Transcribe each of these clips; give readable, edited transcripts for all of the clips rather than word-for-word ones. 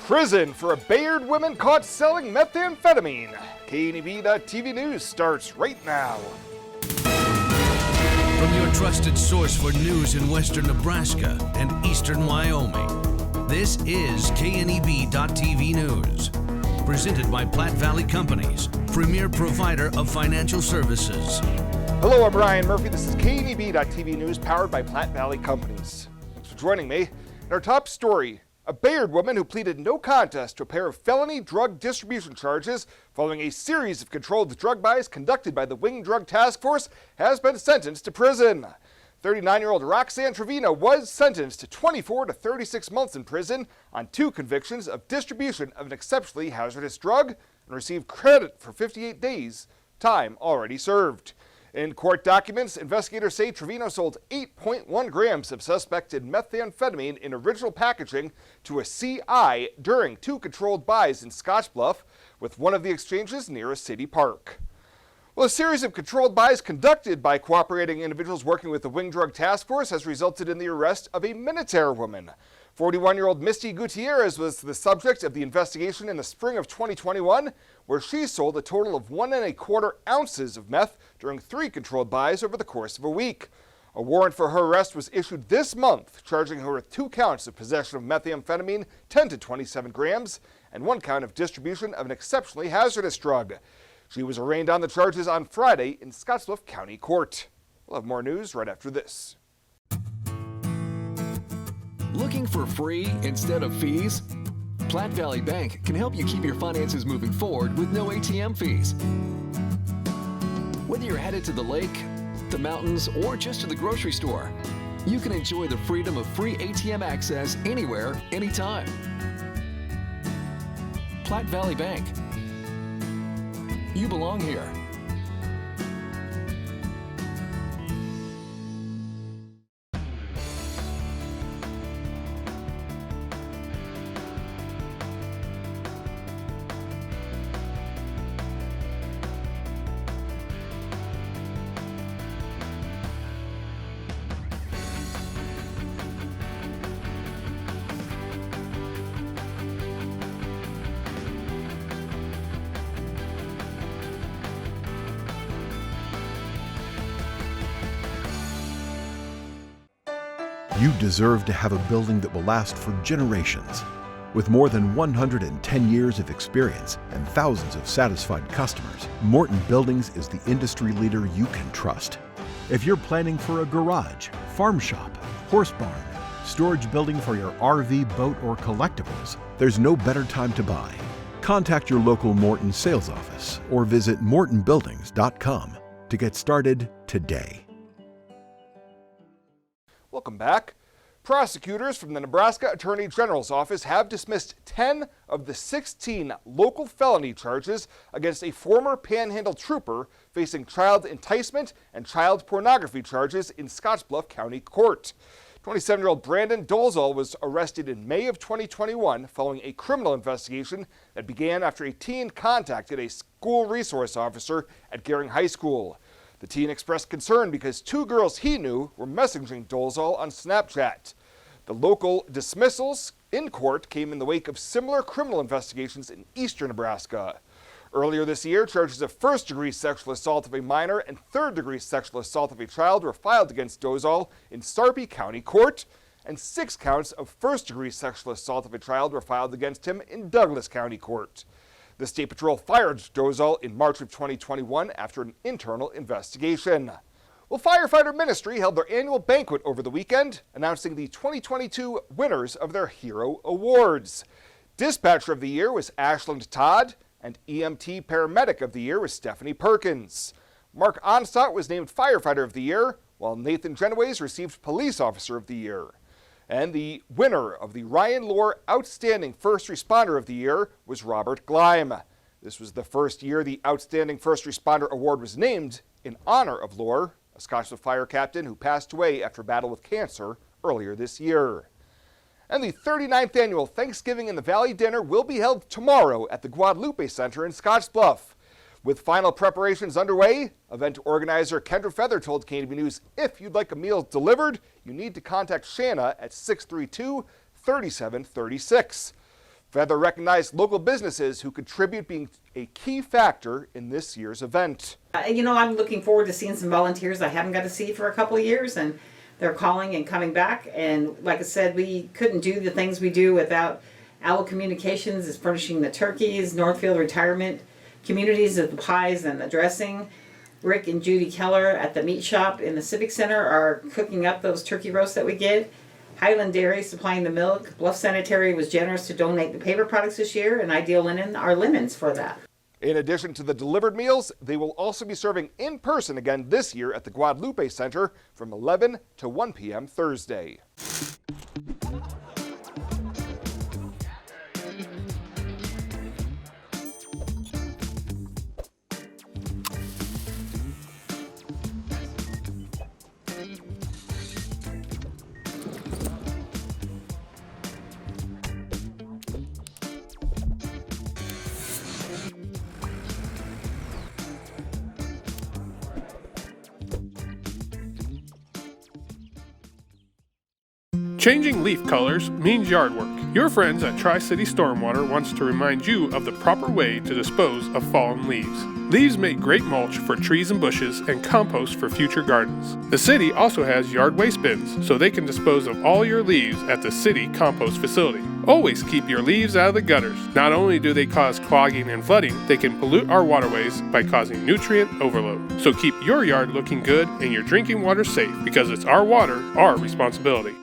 Prison for a Bayard woman caught selling methamphetamine. KNEB.TV News starts right now. From your trusted source for news in western Nebraska and eastern Wyoming, this is KNEB.TV News. Presented by Platte Valley Companies, premier provider of financial services. Hello, I'm Ryan Murphy. This is KNEB.TV News powered by Platte Valley Companies. Thanks for joining me. In our top story, a Bayard woman who pleaded no contest to a pair of felony drug distribution charges following a series of controlled drug buys conducted by the Wing Drug Task Force has been sentenced to prison. 39-year-old Roxanne Trevino was sentenced to 24 to 36 months in prison on 2 convictions of distribution of an exceptionally hazardous drug and received credit for 58 days, time already served. In court documents, investigators say Trevino sold 8.1 grams of suspected methamphetamine in original packaging to a CI during 2 controlled buys in Scottsbluff, with one of the exchanges near a city park. Well, a series of controlled buys conducted by cooperating individuals working with the Wing Drug Task Force has resulted in the arrest of a Minutair woman. 41-year-old Misty Gutierrez was the subject of the investigation in the spring of 2021, where she sold a total of 1¼ ounces of meth during 3 controlled buys over the course of a week. A warrant for her arrest was issued this month, charging her with 2 counts of possession of methamphetamine, 10 to 27 grams, and 1 count of distribution of an exceptionally hazardous drug. She was arraigned on the charges on Friday in Scottsbluff County Court. We'll have more news right after this. Looking for free instead of fees? Platte Valley Bank can help you keep your finances moving forward with no ATM fees. Whether you're headed to the lake, the mountains, or just to the grocery store, you can enjoy the freedom of free ATM access anywhere, anytime. Platte Valley Bank. You belong here. You deserve to have a building that will last for generations. With more than 110 years of experience and thousands of satisfied customers, Morton Buildings is the industry leader you can trust. If you're planning for a garage, farm shop, horse barn, storage building for your RV, boat, or collectibles, there's no better time to buy. Contact your local Morton sales office or visit mortonbuildings.com to get started today. Welcome back. Prosecutors from the Nebraska Attorney General's office have dismissed 10 of the 16 local felony charges against a former Panhandle trooper facing child enticement and child pornography charges in Scottsbluff County Court. 27-year-old Brandon Dolezal was arrested in May of 2021 following a criminal investigation that began after a teen contacted a school resource officer at Gering High School. The teen expressed concern because 2 girls he knew were messaging Dolezal on Snapchat. The local dismissals in court came in the wake of similar criminal investigations in eastern Nebraska. Earlier this year, charges of first-degree sexual assault of a minor and third-degree sexual assault of a child were filed against Dolezal in Sarpy County Court, and 6 counts of first-degree sexual assault of a child were filed against him in Douglas County Court. The State Patrol fired Dolezal in March of 2021 after an internal investigation. Well, Firefighter Ministry held their annual banquet over the weekend, announcing the 2022 winners of their Hero Awards. Dispatcher of the Year was Ashland Todd, and EMT Paramedic of the Year was Stephanie Perkins. Mark Onstott was named Firefighter of the Year, while Nathan Genoways received Police Officer of the Year. And the winner of the Ryan Lohr Outstanding First Responder of the Year was Robert Gleim. This was the first year the Outstanding First Responder Award was named in honor of Lohr, a Scottsbluff fire captain who passed away after battle with cancer earlier this year. And the 39th annual Thanksgiving in the Valley dinner will be held tomorrow at the Guadalupe Center in Scottsbluff. With final preparations underway, event organizer Kendra Feather told KNEB News if you'd like a meal delivered, you need to contact Shanna at 632-3736. Feather recognized local businesses who contribute being a key factor in this year's event. I'm looking forward to seeing some volunteers I haven't got to see for a couple of years, and they're calling and coming back. And like I said, we couldn't do the things we do without Owl Communications is furnishing the turkeys, Northfield Retirement Communities of the pies and the dressing. Rick and Judy Keller at the meat shop in the Civic Center are cooking up those turkey roasts that we get. Highland Dairy supplying the milk. Bluff Sanitary was generous to donate the paper products this year, and Ideal Linen are linens for that. In addition to the delivered meals, they will also be serving in person again this year at the Guadalupe Center from 11 to 1 p.m. Thursday. Changing leaf colors means yard work. Your friends at Tri-City Stormwater wants to remind you of the proper way to dispose of fallen leaves. Leaves make great mulch for trees and bushes and compost for future gardens. The city also has yard waste bins, so they can dispose of all your leaves at the city compost facility. Always keep your leaves out of the gutters. Not only do they cause clogging and flooding, they can pollute our waterways by causing nutrient overload. So keep your yard looking good and your drinking water safe, because it's our water, our responsibility.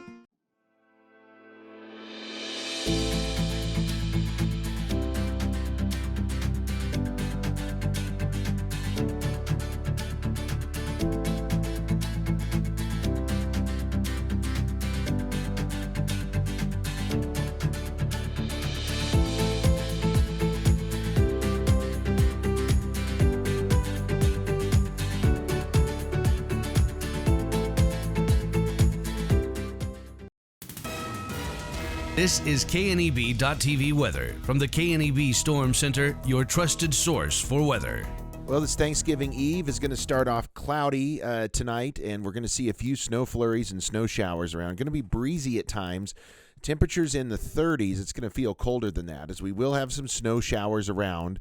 This is KNEB.TV weather from the KNEB Storm Center, your trusted source for weather. Well, this Thanksgiving Eve is going to start off cloudy tonight, and we're going to see a few snow flurries and snow showers around. Going to be breezy at times. Temperatures in the 30s. It's going to feel colder than that, as we will have some snow showers around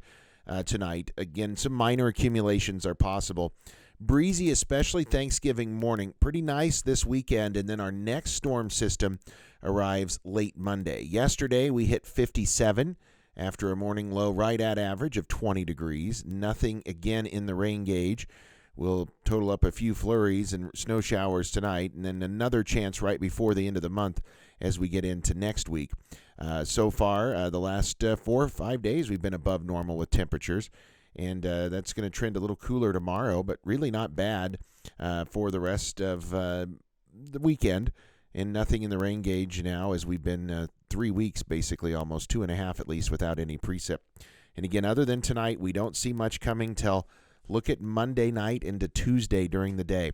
tonight. Again, some minor accumulations are possible. Breezy, especially Thanksgiving morning. Pretty nice this weekend, and then our next storm system arrives late Monday. Yesterday, we hit 57 after a morning low right at average of 20 degrees. Nothing again in the rain gauge. We'll total up a few flurries and snow showers tonight, and then another chance right before the end of the month as we get into next week. So far, the last 4 or 5 days, we've been above normal with temperatures. And that's going to trend a little cooler tomorrow, but really not bad for the rest of the weekend. And nothing in the rain gauge now, as we've been 3 weeks, basically almost 2.5 at least, without any precip. And again, other than tonight, we don't see much coming till look at Monday night into Tuesday during the day.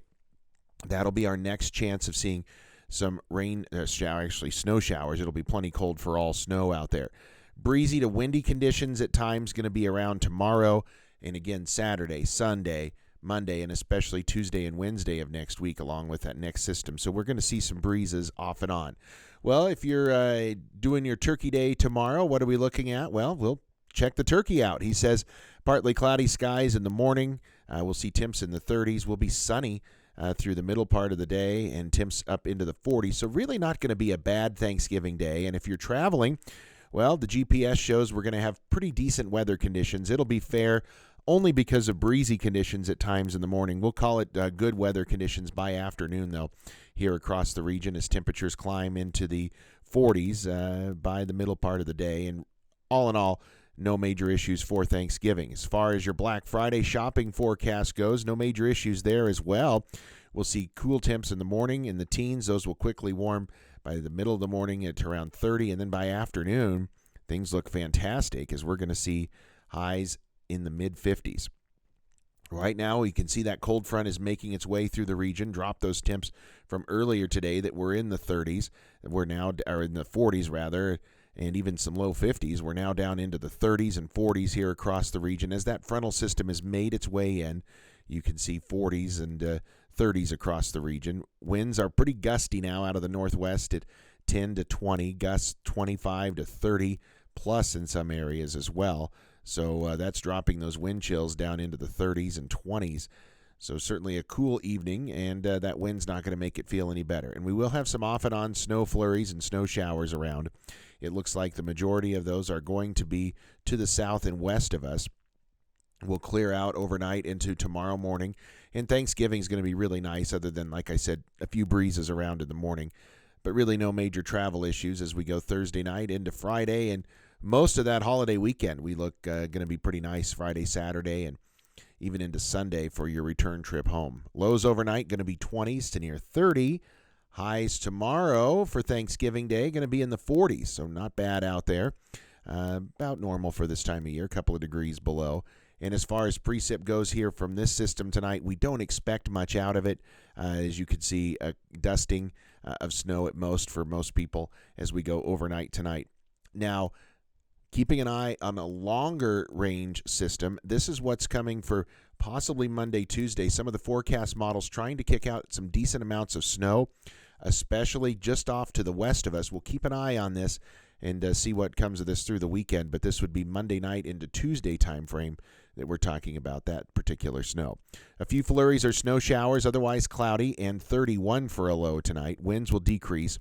That'll be our next chance of seeing some rain, snow showers. It'll be plenty cold for all snow out there. Breezy to windy conditions at times going to be around tomorrow, and again Saturday, Sunday, Monday, and especially Tuesday and Wednesday of next week, along with that next system. So we're going to see some breezes off and on. Well, if you're doing your turkey day tomorrow, what are we looking at? Well, we'll check the turkey out. He says partly cloudy skies in the morning. We'll see temps in the 30s. We'll be sunny through the middle part of the day, and temps up into the 40s. So really not going to be a bad Thanksgiving day. And if you're traveling, well, the GPS shows we're going to have pretty decent weather conditions. It'll be fair only because of breezy conditions at times in the morning. We'll call it good weather conditions by afternoon, though, here across the region as temperatures climb into the 40s by the middle part of the day. And all in all, no major issues for Thanksgiving. As far as your Black Friday shopping forecast goes, no major issues there as well. We'll see cool temps in the morning in the teens. Those will quickly warm by the middle of the morning at around 30, and then by afternoon, things look fantastic as we're going to see highs in the mid-50s. Right now, you can see that cold front is making its way through the region, drop those temps from earlier today that were in the 30s. We're now, or in the 40s rather, and even some low 50s. We're now down into the 30s and 40s here across the region. As that frontal system has made its way in, you can see 40s and 30s across the region. Winds are pretty gusty now out of the northwest at 10 to 20, gusts 25 to 30, plus in some areas as well. So that's dropping those wind chills down into the 30s and 20s. So certainly a cool evening, and that wind's not going to make it feel any better. And we will have some off and on snow flurries and snow showers around. It looks like the majority of those are going to be to the south and west of us. We'll clear out overnight into tomorrow morning, and Thanksgiving is going to be really nice, other than, like I said, a few breezes around in the morning. But really no major travel issues as we go Thursday night into Friday, and most of that holiday weekend we look going to be pretty nice Friday, Saturday, and even into Sunday for your return trip home. Lows overnight going to be 20s to near 30. Highs tomorrow for Thanksgiving Day going to be in the 40s, so not bad out there. About normal for this time of year, a couple of degrees below. And as far as precip goes here from this system tonight, we don't expect much out of it. As you can see, a dusting of snow at most for most people as we go overnight tonight. Now, keeping an eye on a longer range system, this is what's coming for possibly Monday, Tuesday. Some of the forecast models trying to kick out some decent amounts of snow, especially just off to the west of us. We'll keep an eye on this and see what comes of this through the weekend, but this would be Monday night into Tuesday time frame that we're talking about that particular snow. A few flurries or snow showers, otherwise cloudy, and 31 for a low tonight. Winds will decrease.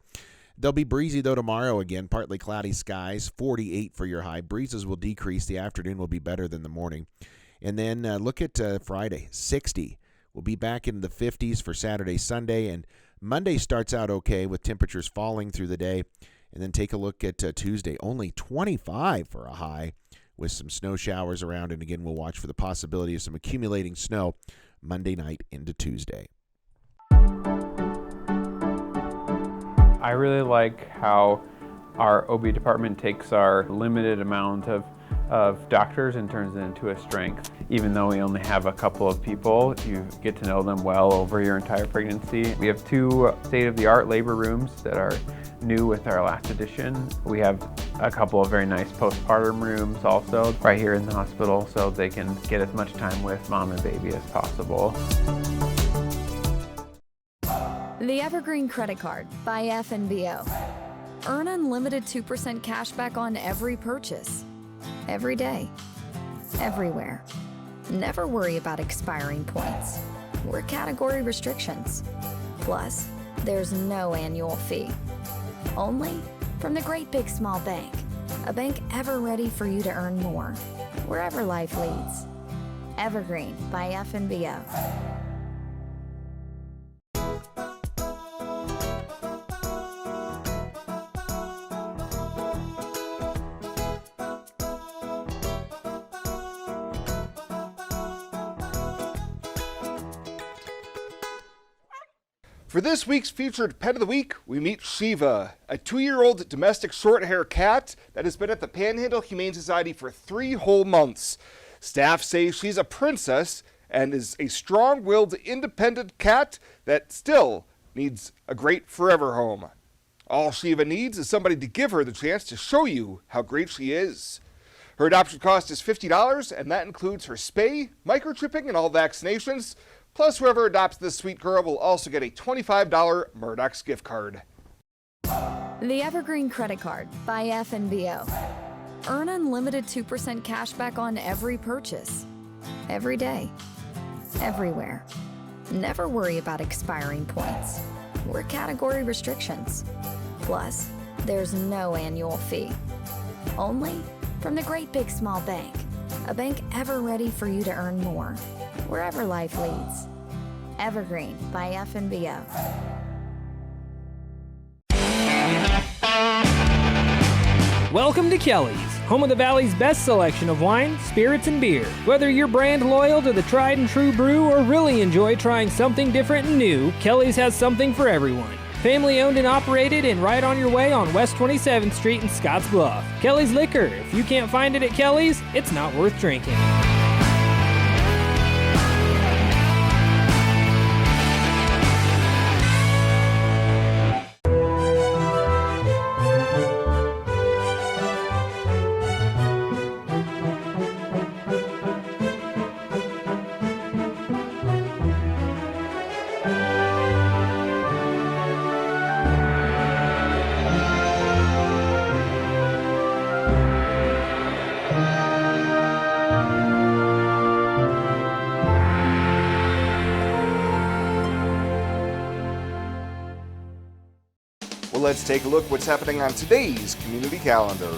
They'll be breezy, though, tomorrow again. Partly cloudy skies, 48 for your high. Breezes will decrease. The afternoon will be better than the morning. And then look at Friday, 60. We'll be back in the 50s for Saturday, Sunday. And Monday starts out okay with temperatures falling through the day. And then take a look at Tuesday, only 25 for a high with some snow showers around. And again, we'll watch for the possibility of some accumulating snow Monday night into Tuesday. I really like how our OB department takes our limited amount of doctors and turns it into a strength. Even though we only have a couple of people, you get to know them well over your entire pregnancy. We have 2 state-of-the-art labor rooms that are new with our last addition. We have a couple of very nice postpartum rooms also right here in the hospital, so they can get as much time with mom and baby as possible. The Evergreen Credit Card by FNBO. Earn unlimited 2% cash back on every purchase. Every day. Everywhere. Never worry about expiring points or category restrictions. Plus, there's no annual fee. Only from the Great Big Small Bank. A bank ever ready for you to earn more, wherever life leads. Evergreen by FNBO. For this week's featured pet of the week, we meet Shiva, a 2-year-old domestic short-hair cat that has been at the Panhandle Humane Society for 3 whole months. Staff say she's a princess and is a strong-willed, independent cat that still needs a great forever home. All Shiva needs is somebody to give her the chance to show you how great she is. Her adoption cost is $50, and that includes her spay, microchipping, and all vaccinations. Plus, whoever adopts this sweet girl will also get a $25 Murdoch's gift card. The Evergreen Credit Card by FNBO. Earn unlimited 2% cash back on every purchase. Every day. Everywhere. Never worry about expiring points or category restrictions. Plus, there's no annual fee. Only from the Great Big Small Bank. A bank ever ready for you to earn more, wherever life leads. Evergreen by FNBO. Welcome to Kelly's, home of the Valley's best selection of wine, spirits, and beer. Whether you're brand loyal to the tried and true brew or really enjoy trying something different and new, Kelly's has something for everyone. Family owned and operated and right on your way on West 27th Street in Scotts Bluff. Kelly's Liquor. If you can't find it at Kelly's, it's not worth drinking. let's take a look what's happening on today's community calendar.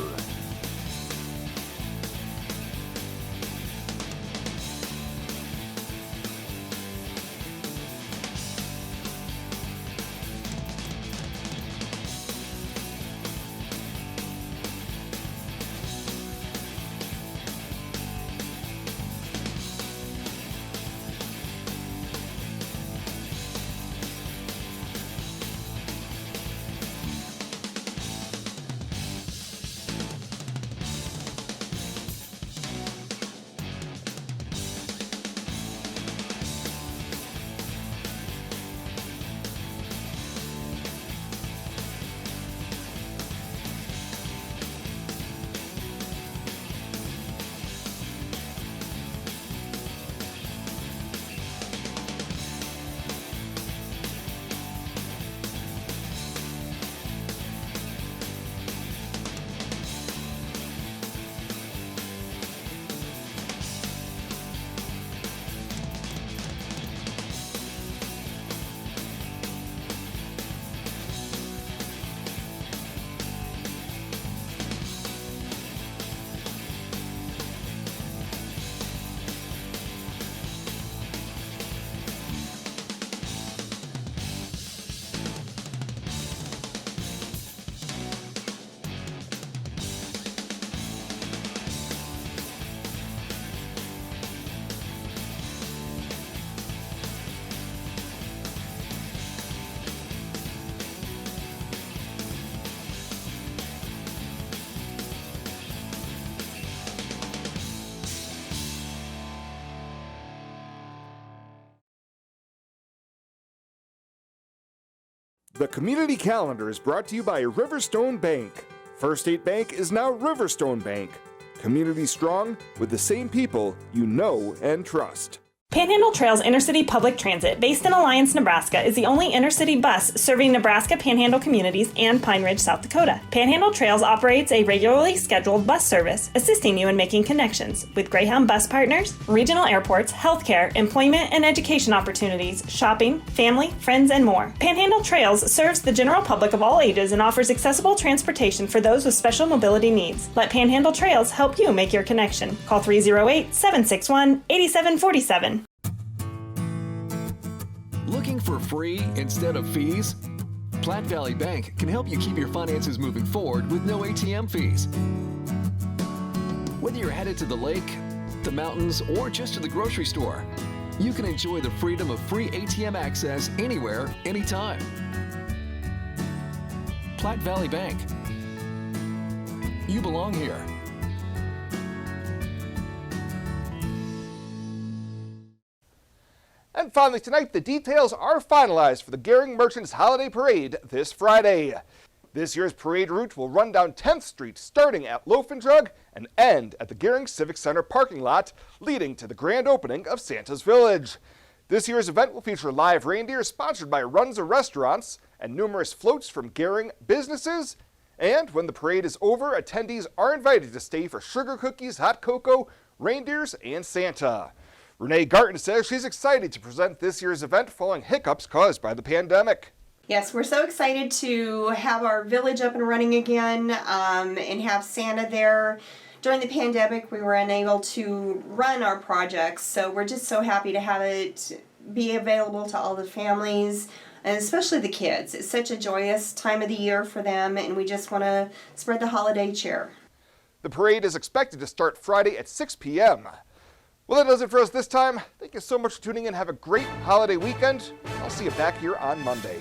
The community calendar is brought to you by Riverstone Bank. First State Bank is now Riverstone Bank. Community strong with the same people you know and trust. Panhandle Trails Intercity Public Transit, based in Alliance, Nebraska, is the only intercity bus serving Nebraska Panhandle communities and Pine Ridge, South Dakota. Panhandle Trails operates a regularly scheduled bus service, assisting you in making connections with Greyhound bus partners, regional airports, healthcare, employment and education opportunities, shopping, family, friends, and more. Panhandle Trails serves the general public of all ages and offers accessible transportation for those with special mobility needs. Let Panhandle Trails help you make your connection. Call 308-761-8747. Looking for free instead of fees? Platte Valley Bank can help you keep your finances moving forward with no ATM fees. Whether you're headed to the lake, the mountains, or just to the grocery store, you can enjoy the freedom of free ATM access anywhere, anytime. Platte Valley Bank. You belong here. And finally tonight, the details are finalized for the Gering Merchants Holiday Parade this Friday. This year's parade route will run down 10th Street starting at Loaf and Jug and end at the Gering Civic Center parking lot, leading to the grand opening of Santa's Village. This year's event will feature live reindeer sponsored by Runza Restaurants and numerous floats from Gering businesses. And when the parade is over, attendees are invited to stay for sugar cookies, hot cocoa, reindeers, and Santa. Renee Garten says she's excited to present this year's event following hiccups caused by the pandemic. Yes, we're so excited to have our village up and running again and have Santa there. During the pandemic, we were unable to run our projects, so we're just so happy to have it be available to all the families, and especially the kids. It's such a joyous time of the year for them, and we just want to spread the holiday cheer. The parade is expected to start Friday at 6 p.m. Well, that does it for us this time. Thank you so much for tuning in. Have a great holiday weekend. I'll see you back here on Monday.